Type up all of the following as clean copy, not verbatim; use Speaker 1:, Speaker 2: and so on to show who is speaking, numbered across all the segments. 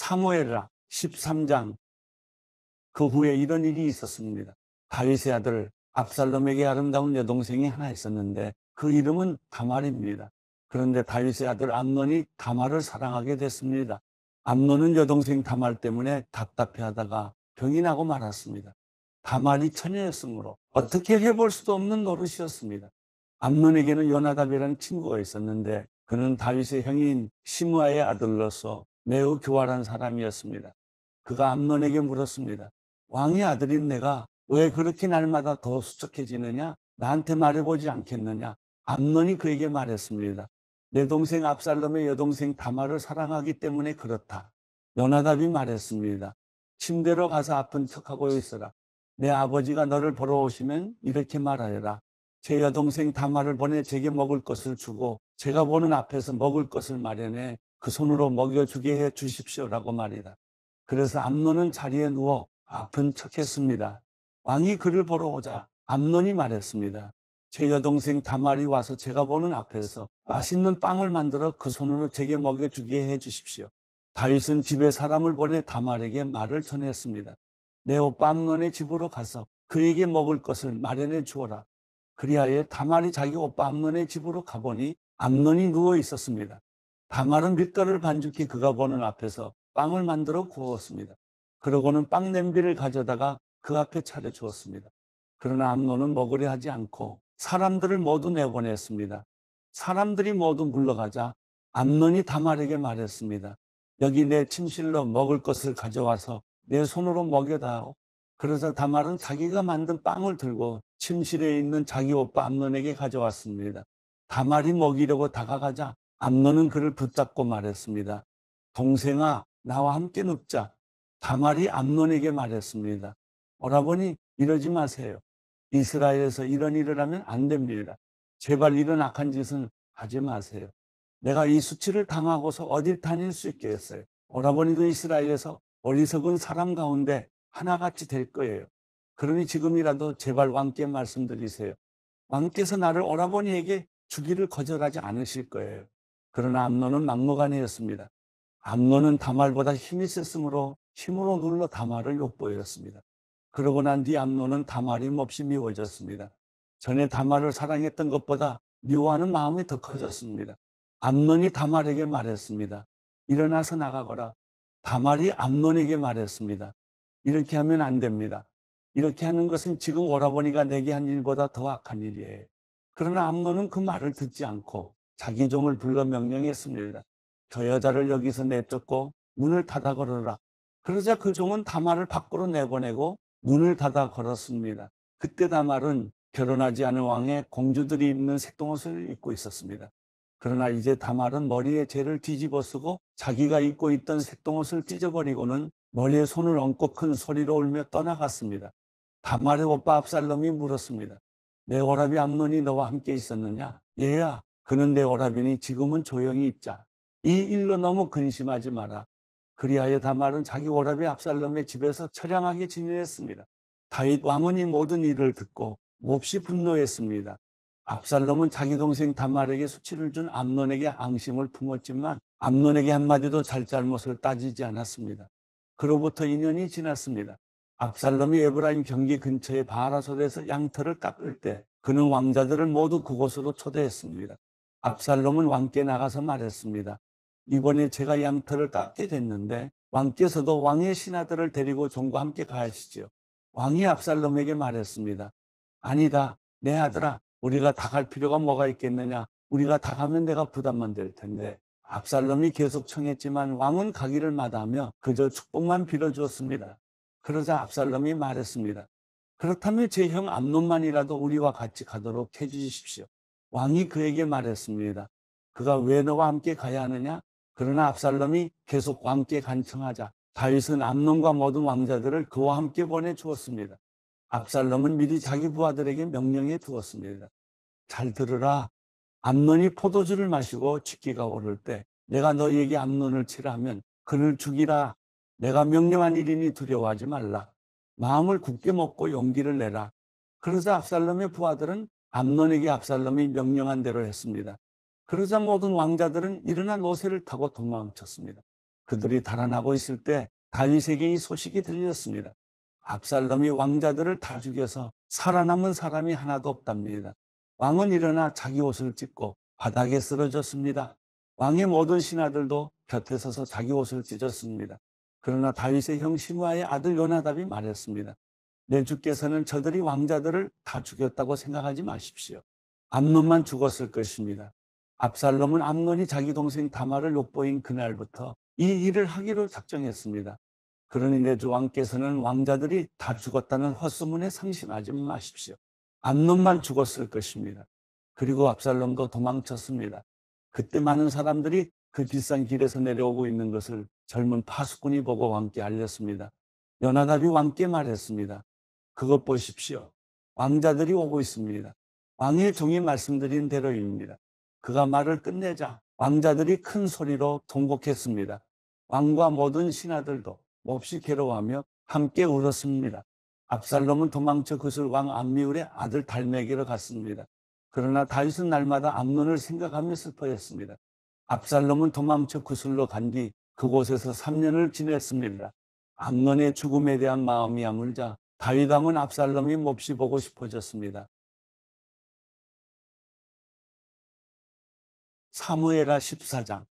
Speaker 1: 사무엘라 13장 그 후에 이런 일이 있었습니다. 다윗의 아들 압살롬에게 아름다운 여동생이 하나 있었는데 그 이름은 다말입니다. 그런데 다윗의 아들 암논이 다말을 사랑하게 됐습니다. 암논은 여동생 다말 때문에 답답해하다가 병이 나고 말았습니다. 다말이 처녀였으므로 어떻게 해볼 수도 없는 노릇이었습니다. 암논에게는 요나답이라는 친구가 있었는데 그는 다윗의 형인 시므아의 아들로서 매우 교활한 사람이었습니다. 그가 암논에게 물었습니다. 왕의 아들인 내가 왜 그렇게 날마다 더 수척해지느냐? 나한테 말해보지 않겠느냐? 암논이 그에게 말했습니다. 내 동생 압살롬의 여동생 다말을 사랑하기 때문에 그렇다. 요나답이 말했습니다. 침대로 가서 아픈 척하고 있어라. 내 아버지가 너를 보러 오시면 이렇게 말하여라. 제 여동생 다말을 보내 제게 먹을 것을 주고 제가 보는 앞에서 먹을 것을 마련해 그 손으로 먹여주게 해 주십시오라고 말이다. 그래서 암논은 자리에 누워 아픈 척했습니다. 왕이 그를 보러 오자 암논이 말했습니다. 제 여동생 다말이 와서 제가 보는 앞에서 맛있는 빵을 만들어 그 손으로 제게 먹여주게 해 주십시오. 다윗은 집에 사람을 보내 다말에게 말을 전했습니다. 내 오빠 암논의 집으로 가서 그에게 먹을 것을 마련해 주어라. 그리하여 다말이 자기 오빠 암논의 집으로 가보니 암논이 누워 있었습니다. 다말은 밀가루를 반죽해 그가 보는 앞에서 빵을 만들어 구웠습니다. 그러고는 빵 냄비를 가져다가 그 앞에 차려주었습니다. 그러나 암논은 먹으려 하지 않고 사람들을 모두 내보냈습니다. 사람들이 모두 물러가자 암논이 다말에게 말했습니다. 여기 내 침실로 먹을 것을 가져와서 내 손으로 먹여다오. 그러자 다말은 자기가 만든 빵을 들고 침실에 있는 자기 오빠 암논에게 가져왔습니다. 다말이 먹이려고 다가가자 암논은 그를 붙잡고 말했습니다. 동생아, 나와 함께 눕자. 다말이 암논에게 말했습니다. 오라버니, 이러지 마세요. 이스라엘에서 이런 일을 하면 안 됩니다. 제발 이런 악한 짓은 하지 마세요. 내가 이 수치를 당하고서 어딜 다닐 수 있겠어요. 오라버니도 이스라엘에서 어리석은 사람 가운데 하나같이 될 거예요. 그러니 지금이라도 제발 왕께 말씀드리세요. 왕께서 나를 오라버니에게 주기를 거절하지 않으실 거예요. 그러나 암논은 막무가내였습니다. 암논은 다말보다 힘이 셌으므로 힘으로 눌러 다말을 욕보였습니다. 그러고 난 뒤 암논은 다말이 몹시 미워졌습니다. 전에 다말을 사랑했던 것보다 미워하는 마음이 더 커졌습니다. 암논이 다말에게 말했습니다. 일어나서 나가거라. 다말이 암논에게 말했습니다. 이렇게 하면 안 됩니다. 이렇게 하는 것은 지금 오라버니가 내게 한 일보다 더 악한 일이에요. 그러나 암논은 그 말을 듣지 않고 자기 종을 불러 명령했습니다. 저 여자를 여기서 내쫓고 문을 닫아 걸어라. 그러자 그 종은 다말을 밖으로 내보내고 문을 닫아 걸었습니다. 그때 다말은 결혼하지 않은 왕의 공주들이 입는 색동옷을 입고 있었습니다. 그러나 이제 다말은 머리에 재를 뒤집어 쓰고 자기가 입고 있던 색동옷을 찢어버리고는 머리에 손을 얹고 큰 소리로 울며 떠나갔습니다. 다말의 오빠 압살롬이 물었습니다. 내 오라비 암논이 너와 함께 있었느냐? 얘야, 그는 내 오라비니 지금은 조용히 있자. 이 일로 너무 근심하지 마라. 그리하여 다말은 자기 오라비 압살롬의 집에서 처량하게 지냈습니다. 다윗 왕은 이 모든 일을 듣고 몹시 분노했습니다. 압살롬은 자기 동생 다말에게 수치를 준 암논에게 앙심을 품었지만 암논에게 한마디도 잘잘못을 따지지 않았습니다. 그로부터 2년이 지났습니다. 압살롬이 에브라임 경기 근처의 바라솔에서 양털을 깎을 때 그는 왕자들을 모두 그곳으로 초대했습니다. 압살롬은 왕께 나가서 말했습니다. 이번에 제가 양털을 깎게 됐는데 왕께서도 왕의 신하들을 데리고 종과 함께 가시지요. 왕이 압살롬에게 말했습니다. 아니다, 내 아들아, 우리가 다 갈 필요가 뭐가 있겠느냐. 우리가 다 가면 내가 부담만 될 텐데. 압살롬이 계속 청했지만 왕은 가기를 마다하며 그저 축복만 빌어주었습니다. 그러자 압살롬이 말했습니다. 그렇다면 제 형 암논만이라도 우리와 같이 가도록 해주십시오. 왕이 그에게 말했습니다. 그가 왜 너와 함께 가야 하느냐? 그러나 압살롬이 계속 왕께 간청하자 다윗은 암논과 모든 왕자들을 그와 함께 보내주었습니다. 압살롬은 미리 자기 부하들에게 명령해 두었습니다. 잘 들으라. 암논이 포도주를 마시고 취기가 오를 때 내가 너희에게 암논을 치라 하면 그를 죽이라. 내가 명령한 일이니 두려워하지 말라. 마음을 굳게 먹고 용기를 내라. 그러자 압살롬의 부하들은 암논에게 압살롬이 명령한 대로 했습니다. 그러자 모든 왕자들은 일어나 노새를 타고 도망쳤습니다. 그들이 달아나고 있을 때 다윗에게 이 소식이 들렸습니다. 압살롬이 왕자들을 다 죽여서 살아남은 사람이 하나도 없답니다. 왕은 일어나 자기 옷을 찢고 바닥에 쓰러졌습니다. 왕의 모든 신하들도 곁에 서서 자기 옷을 찢었습니다. 그러나 다윗의 형 시므아의 아들 요나답이 말했습니다. 내 주께서는 저들이 왕자들을 다 죽였다고 생각하지 마십시오. 암논만 죽었을 것입니다. 압살롬은 암논이 자기 동생 다말을 욕보인 그날부터 이 일을 하기로 작정했습니다. 그러니 내 주 왕께서는 왕자들이 다 죽었다는 헛소문에 상심하지 마십시오. 암논만 죽었을 것입니다. 그리고 압살롬도 도망쳤습니다. 그때 많은 사람들이 그 비싼 길에서 내려오고 있는 것을 젊은 파수꾼이 보고 왕께 알렸습니다. 요나답이 왕께 말했습니다. 그것 보십시오. 왕자들이 오고 있습니다. 왕의 종이 말씀드린 대로입니다. 그가 말을 끝내자 왕자들이 큰 소리로 통곡했습니다. 왕과 모든 신하들도 몹시 괴로워하며 함께 울었습니다. 압살롬은 도망쳐 그술 왕 암미울의 아들 달메게로 갔습니다. 그러나 다윗은 날마다 암논을 생각하며 슬퍼했습니다. 압살롬은 도망쳐 그술로 간 뒤 그곳에서 3년을 지냈습니다. 암논의 죽음에 대한 마음이 아물자 다윗 왕은 압살롬이 몹시 보고 싶어졌습니다. 사무엘하 14장.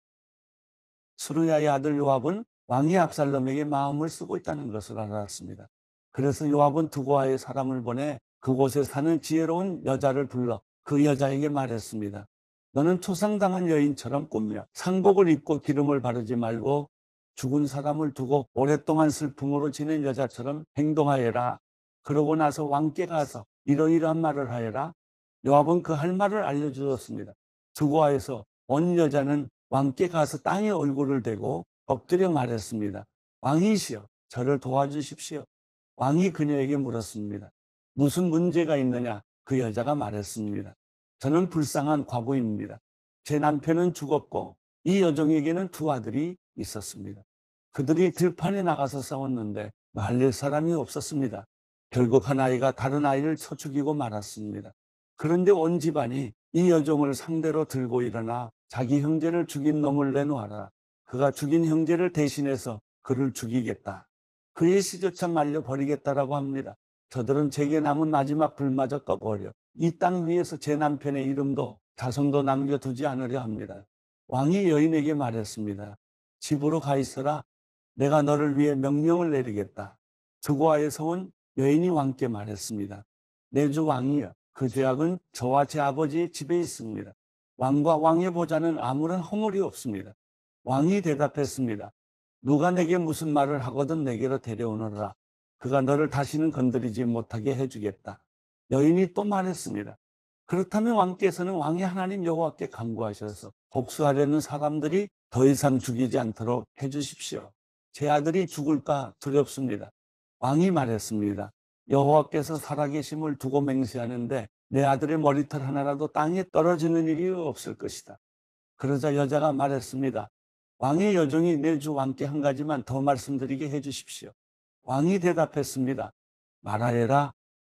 Speaker 1: 스루야의 아들 요압은 왕이 압살롬에게 마음을 쓰고 있다는 것을 알았습니다. 그래서 요압은 두고아의 사람을 보내 그곳에 사는 지혜로운 여자를 불러 그 여자에게 말했습니다. 너는 초상당한 여인처럼 꾸며 상복을 입고 기름을 바르지 말고 죽은 사람을 두고 오랫동안 슬픔으로 지낸 여자처럼 행동하여라. 그러고 나서 왕께 가서 이러이러한 말을 하여라. 요압은 그 할 말을 알려주었습니다. 두고아에서 온 여자는 왕께 가서 땅에 얼굴을 대고 엎드려 말했습니다. 왕이시여, 저를 도와주십시오. 왕이 그녀에게 물었습니다. 무슨 문제가 있느냐? 그 여자가 말했습니다. 저는 불쌍한 과부입니다. 제 남편은 죽었고 이 여종에게는 두 아들이 있었습니다. 그들이 들판에 나가서 싸웠는데 말릴 사람이 없었습니다. 결국 한 아이가 다른 아이를 쳐 죽이고 말았습니다. 그런데 온 집안이 이 여종을 상대로 들고 일어나 자기 형제를 죽인 놈을 내놓아라. 그가 죽인 형제를 대신해서 그를 죽이겠다. 그의 시조차 말려버리겠다라고 합니다. 저들은 제게 남은 마지막 불마저 꺼버려 이 땅 위에서 제 남편의 이름도 자손도 남겨두지 않으려 합니다. 왕이 여인에게 말했습니다. 집으로 가 있어라. 내가 너를 위해 명령을 내리겠다. 두고아에서 온 여인이 왕께 말했습니다. 내 주 왕이여, 그 죄악은 저와 제 아버지의 집에 있습니다. 왕과 왕의 보좌는 아무런 허물이 없습니다. 왕이 대답했습니다. 누가 내게 무슨 말을 하거든 내게로 데려오너라. 그가 너를 다시는 건드리지 못하게 해주겠다. 여인이 또 말했습니다. 그렇다면 왕께서는 왕의 하나님 여호와께 간구하셔서 복수하려는 사람들이 더 이상 죽이지 않도록 해주십시오. 제 아들이 죽을까 두렵습니다. 왕이 말했습니다. 여호와께서 살아계심을 두고 맹세하는데 내 아들의 머리털 하나라도 땅에 떨어지는 일이 없을 것이다. 그러자 여자가 말했습니다. 왕의 여종이 내 주 왕께 한 가지만 더 말씀드리게 해주십시오. 왕이 대답했습니다. 말하여라.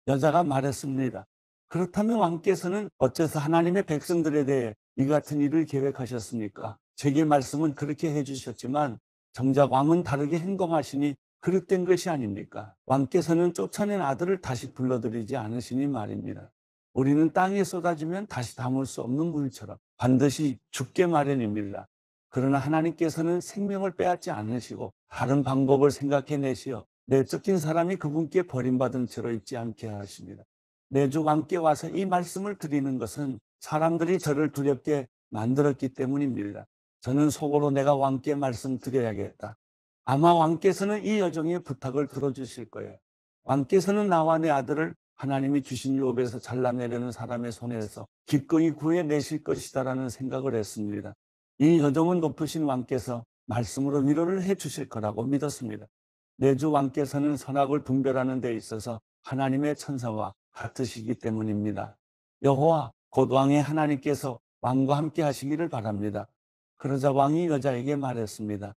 Speaker 1: 여자가 말했습니다. 그렇다면 왕께서는 어째서 하나님의 백성들에 대해 이 같은 일을 계획하셨습니까? 제게 말씀은 그렇게 해주셨지만 정작 왕은 다르게 행동하시니 그릇된 것이 아닙니까? 왕께서는 쫓아낸 아들을 다시 불러들이지 않으시니 말입니다. 우리는 땅에 쏟아지면 다시 담을 수 없는 물처럼 반드시 죽게 마련입니다. 그러나 하나님께서는 생명을 빼앗지 않으시고 다른 방법을 생각해내시어 내쫓긴 사람이 그분께 버림받은 채로 있지 않게 하십니다. 내 주 왕께 와서 이 말씀을 드리는 것은 사람들이 저를 두렵게 만들었기 때문입니다. 저는 속으로 내가 왕께 말씀드려야겠다. 아마 왕께서는 이 여종의 부탁을 들어주실 거예요. 왕께서는 나와 내 아들을 하나님이 주신 유업에서 잘라내려는 사람의 손에서 기꺼이 구해내실 것이다라는 생각을 했습니다. 이 여종은 높으신 왕께서 말씀으로 위로를 해주실 거라고 믿었습니다. 내 주 왕께서는 선악을 분별하는 데 있어서 하나님의 천사와 같으시기 때문입니다. 여호와 곧 왕의 하나님께서 왕과 함께 하시기를 바랍니다. 그러자 왕이 여자에게 말했습니다.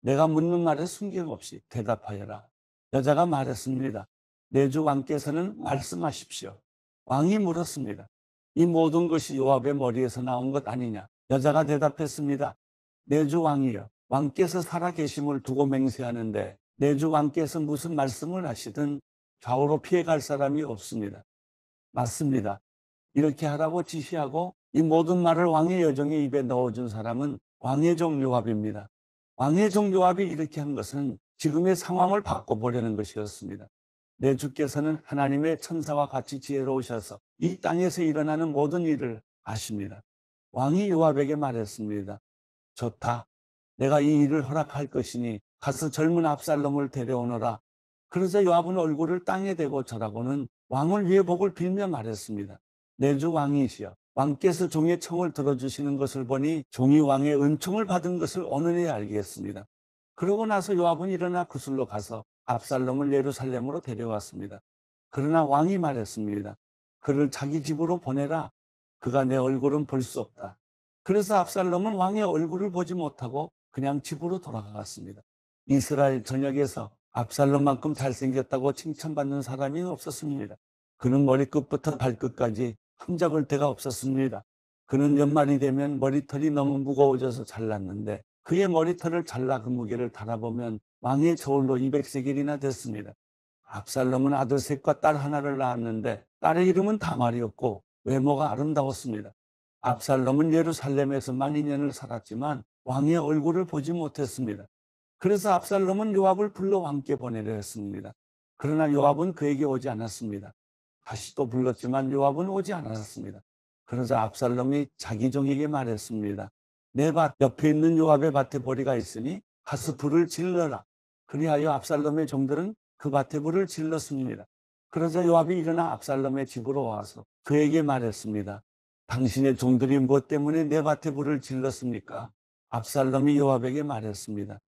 Speaker 1: 내가 묻는 말에 숨김없이 대답하여라. 여자가 말했습니다. 내 주 왕께서는 말씀하십시오. 왕이 물었습니다. 이 모든 것이 요압의 머리에서 나온 것 아니냐? 여자가 대답했습니다. 내 주 왕이여, 왕께서 살아계심을 두고 맹세하는데 내 주 왕께서 무슨 말씀을 하시든 좌우로 피해갈 사람이 없습니다. 맞습니다. 이렇게 하라고 지시하고 이 모든 말을 왕의 여종의 입에 넣어준 사람은 왕의 종 요압입니다. 왕의 종 요압이 이렇게 한 것은 지금의 상황을 바꿔보려는 것이었습니다. 내 주께서는 하나님의 천사와 같이 지혜로우셔서 이 땅에서 일어나는 모든 일을 아십니다. 왕이 요압에게 말했습니다. 좋다. 내가 이 일을 허락할 것이니 가서 젊은 압살롬을 데려오너라. 그러자 요압은 얼굴을 땅에 대고 절하고는 왕을 위해 복을 빌며 말했습니다. 내 주 왕이시여, 왕께서 종의 청을 들어주시는 것을 보니 종이 왕의 은총을 받은 것을 오늘에 알겠습니다. 그러고 나서 요압은 일어나 구슬로 가서 압살롬을 예루살렘으로 데려왔습니다. 그러나 왕이 말했습니다. 그를 자기 집으로 보내라. 그가 내 얼굴은 볼 수 없다. 그래서 압살롬은 왕의 얼굴을 보지 못하고 그냥 집으로 돌아갔습니다. 이스라엘 전역에서 압살롬만큼 잘생겼다고 칭찬받는 사람이 없었습니다. 그는 머리끝부터 발끝까지 흠잡을 데가 없었습니다. 그는 연말이 되면 머리털이 너무 무거워져서 잘랐는데 그의 머리털을 잘라 그 무게를 달아보면 왕의 저울로 200세겔이나 됐습니다. 압살롬은 아들 셋과 딸 하나를 낳았는데 딸의 이름은 다말이었고 외모가 아름다웠습니다. 압살롬은 예루살렘에서 만 2년을 살았지만 왕의 얼굴을 보지 못했습니다. 그래서 압살롬은 요압을 불러 왕께 보내려 했습니다. 그러나 요압은 그에게 오지 않았습니다. 다시 또 불렀지만 요압은 오지 않았습니다. 그러자 압살롬이 자기 종에게 말했습니다. 내 밭 옆에 있는 요압의 밭에 보리가 있으니 가서 불을 질러라. 그리하여 압살롬의 종들은 그 밭에 불을 질렀습니다. 그러자 요압이 일어나 압살롬의 집으로 와서 그에게 말했습니다. 당신의 종들이 무엇 때문에 내 밭에 불을 질렀습니까? 압살롬이 요압에게 말했습니다.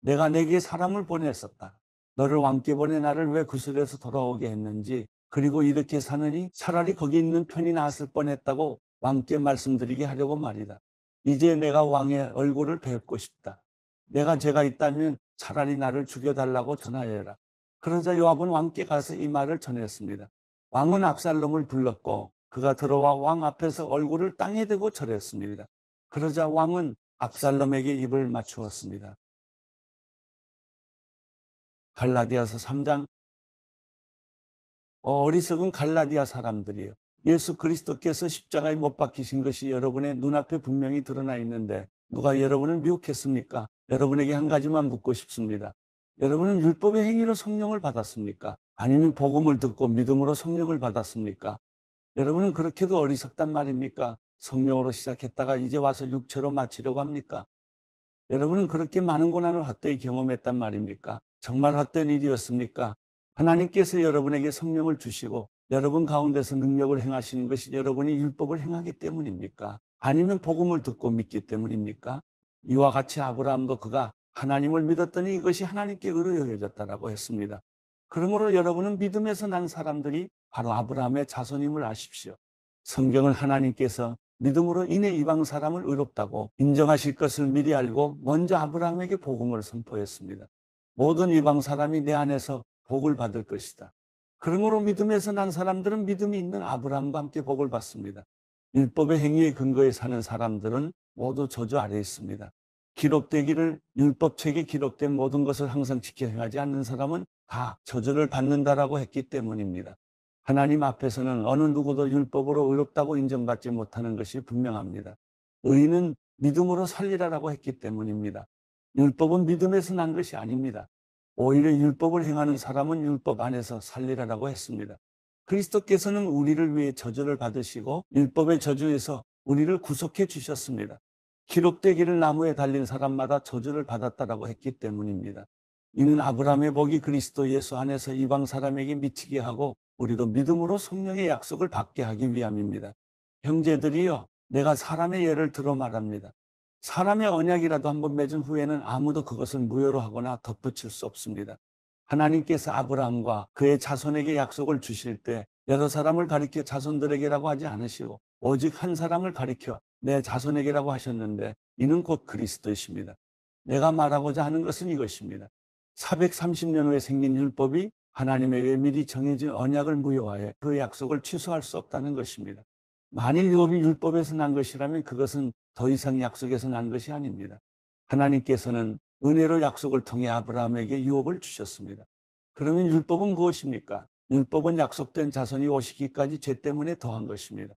Speaker 1: 내가 내게 사람을 보냈었다. 너를 왕께 보내 나를 왜 구슬에서 돌아오게 했는지, 그리고 이렇게 사느니 차라리 거기 있는 편이 나았을 뻔했다고 왕께 말씀드리게 하려고 말이다. 이제 내가 왕의 얼굴을 뵙고 싶다. 내가 죄가 있다면 차라리 나를 죽여달라고 전하여라. 그러자 요압은 왕께 가서 이 말을 전했습니다. 왕은 압살롬을 불렀고 그가 들어와 왕 앞에서 얼굴을 땅에 대고 절했습니다. 그러자 왕은 압살롬에게 입을 맞추었습니다. 갈라디아서 3장. 어리석은 갈라디아 사람들이요. 예수 그리스도께서 십자가에 못 박히신 것이 여러분의 눈앞에 분명히 드러나 있는데 누가 여러분을 미혹했습니까? 여러분에게 한 가지만 묻고 싶습니다. 여러분은 율법의 행위로 성령을 받았습니까? 아니면 복음을 듣고 믿음으로 성령을 받았습니까? 여러분은 그렇게도 어리석단 말입니까? 성령으로 시작했다가 이제 와서 육체로 마치려고 합니까? 여러분은 그렇게 많은 고난을 헛되이 경험했단 말입니까? 정말 헛된 일이었습니까? 하나님께서 여러분에게 성령을 주시고 여러분 가운데서 능력을 행하시는 것이 여러분이 율법을 행하기 때문입니까? 아니면 복음을 듣고 믿기 때문입니까? 이와 같이 아브라함도 그가 하나님을 믿었더니 이것이 하나님께 의로 여겨졌다라고 했습니다. 그러므로 여러분은 믿음에서 난 사람들이 바로 아브라함의 자손임을 아십시오. 성경은 하나님께서 믿음으로 인해 이방 사람을 의롭다고 인정하실 것을 미리 알고 먼저 아브라함에게 복음을 선포했습니다. 모든 이방 사람이 내 안에서 복을 받을 것이다. 그러므로 믿음에서 난 사람들은 믿음이 있는 아브라함과 함께 복을 받습니다. 율법의 행위에 근거해 사는 사람들은 모두 저주 아래에 있습니다. 기록되기를 율법책에 기록된 모든 것을 항상 지켜 행하지 않는 사람은 다 저주를 받는다라고 했기 때문입니다. 하나님 앞에서는 어느 누구도 율법으로 의롭다고 인정받지 못하는 것이 분명합니다. 의인은 믿음으로 살리라라고 했기 때문입니다. 율법은 믿음에서 난 것이 아닙니다. 오히려 율법을 행하는 사람은 율법 안에서 살리라라고 했습니다. 그리스도께서는 우리를 위해 저주를 받으시고 율법의 저주에서 우리를 구속해 주셨습니다. 기록되기를 나무에 달린 사람마다 저주를 받았다라고 했기 때문입니다. 이는 아브라함의 복이 그리스도 예수 안에서 이방 사람에게 미치게 하고 우리도 믿음으로 성령의 약속을 받게 하기 위함입니다. 형제들이여, 내가 사람의 예를 들어 말합니다. 사람의 언약이라도 한번 맺은 후에는 아무도 그것을 무효로 하거나 덧붙일 수 없습니다. 하나님께서 아브라함과 그의 자손에게 약속을 주실 때 여러 사람을 가리켜 자손들에게라고 하지 않으시고 오직 한 사람을 가리켜 내 자손에게라고 하셨는데 이는 곧 그리스도이십니다. 내가 말하고자 하는 것은 이것입니다. 430년 후에 생긴 율법이 하나님에 의해 미리 정해진 언약을 무효하여 그 약속을 취소할 수 없다는 것입니다. 만일 율법이 율법에서 난 것이라면 그것은 더 이상 약속에서 난 것이 아닙니다. 하나님께서는 은혜로 약속을 통해 아브라함에게 유업을 주셨습니다. 그러면 율법은 무엇입니까? 율법은 약속된 자손이 오시기까지 죄 때문에 더한 것입니다.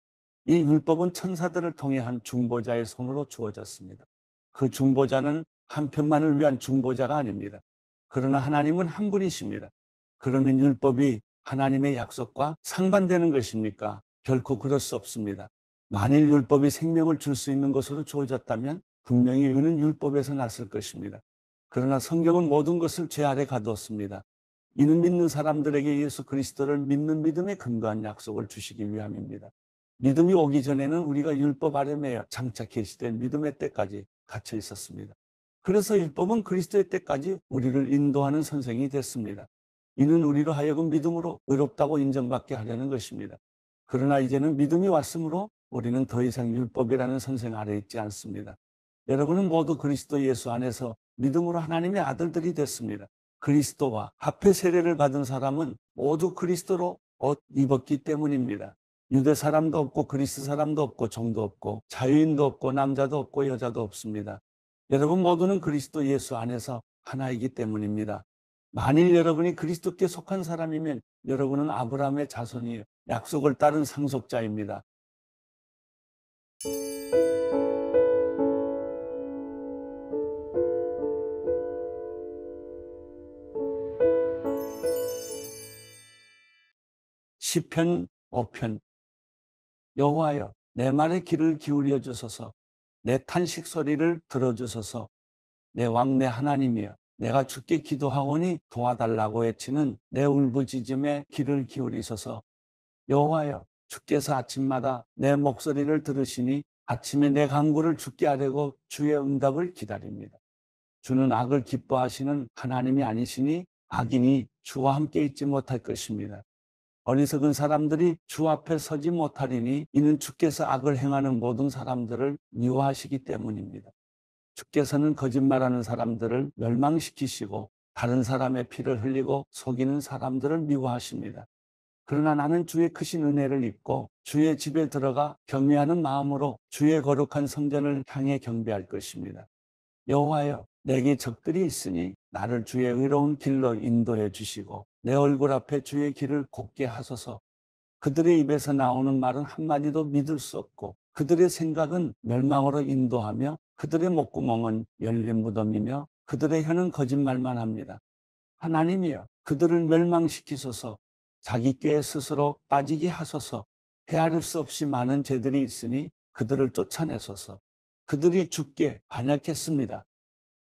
Speaker 1: 이 율법은 천사들을 통해 한 중보자의 손으로 주어졌습니다. 그 중보자는 한 편만을 위한 중보자가 아닙니다. 그러나 하나님은 한 분이십니다. 그러면 율법이 하나님의 약속과 상반되는 것입니까? 결코 그럴 수 없습니다. 만일 율법이 생명을 줄 수 있는 것으로 주어졌다면 분명히 이는 율법에서 났을 것입니다. 그러나 성경은 모든 것을 죄 아래 가두었습니다. 이는 믿는 사람들에게 예수 그리스도를 믿는 믿음에 근거한 약속을 주시기 위함입니다. 믿음이 오기 전에는 우리가 율법 아래 매여 장차 계시된 믿음의 때까지 갇혀 있었습니다. 그래서 율법은 그리스도의 때까지 우리를 인도하는 선생이 됐습니다. 이는 우리로 하여금 믿음으로 의롭다고 인정받게 하려는 것입니다. 그러나 이제는 믿음이 왔으므로 우리는 더 이상 율법이라는 선생 아래 있지 않습니다. 여러분은 모두 그리스도 예수 안에서 믿음으로 하나님의 아들들이 됐습니다. 그리스도와 합해 세례를 받은 사람은 모두 그리스도로 옷 입었기 때문입니다. 유대 사람도 없고 그리스 사람도 없고 종도 없고 자유인도 없고 남자도 없고 여자도 없습니다. 여러분 모두는 그리스도 예수 안에서 하나이기 때문입니다. 만일 여러분이 그리스도께 속한 사람이면 여러분은 아브라함의 자손이에요. 약속을 따른 상속자입니다. 시편 5편. 여호와여, 내 말에 귀를 기울여 주소서. 내 탄식 소리를 들어주소서. 내 왕 내 하나님이여, 내가 주께 기도하오니 도와달라고 외치는 내 울부짖음에 귀를 기울이소서. 여호와여, 주께서 아침마다 내 목소리를 들으시니 아침에 내 간구를 주께 아뢰고 주의 응답을 기다립니다. 주는 악을 기뻐하시는 하나님이 아니시니 악인이 주와 함께 있지 못할 것입니다. 어리석은 사람들이 주 앞에 서지 못하리니 이는 주께서 악을 행하는 모든 사람들을 미워하시기 때문입니다. 주께서는 거짓말하는 사람들을 멸망시키시고 다른 사람의 피를 흘리고 속이는 사람들을 미워하십니다. 그러나 나는 주의 크신 은혜를 입고 주의 집에 들어가 경외하는 마음으로 주의 거룩한 성전을 향해 경배할 것입니다. 여호와여, 내게 적들이 있으니 나를 주의 의로운 길로 인도해 주시고 내 얼굴 앞에 주의 길을 곱게 하소서. 그들의 입에서 나오는 말은 한마디도 믿을 수 없고 그들의 생각은 멸망으로 인도하며 그들의 목구멍은 열린 무덤이며 그들의 혀는 거짓말만 합니다. 하나님이여, 그들을 멸망시키소서. 자기 꾀에 스스로 빠지게 하소서. 헤아릴 수 없이 많은 죄들이 있으니 그들을 쫓아내소서. 그들이 주께 반역했습니다.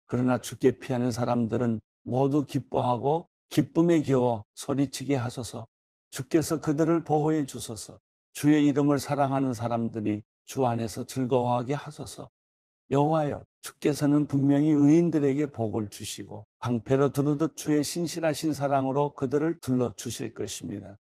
Speaker 1: 그러나 주께 피하는 사람들은 모두 기뻐하고 기쁨에 겨워 소리치게 하소서. 주께서 그들을 보호해 주소서. 주의 이름을 사랑하는 사람들이 주 안에서 즐거워하게 하소서. 여호와여, 주께서는 분명히 의인들에게 복을 주시고 방패로 두르듯 주의 신실하신 사랑으로 그들을 둘러주실 것입니다.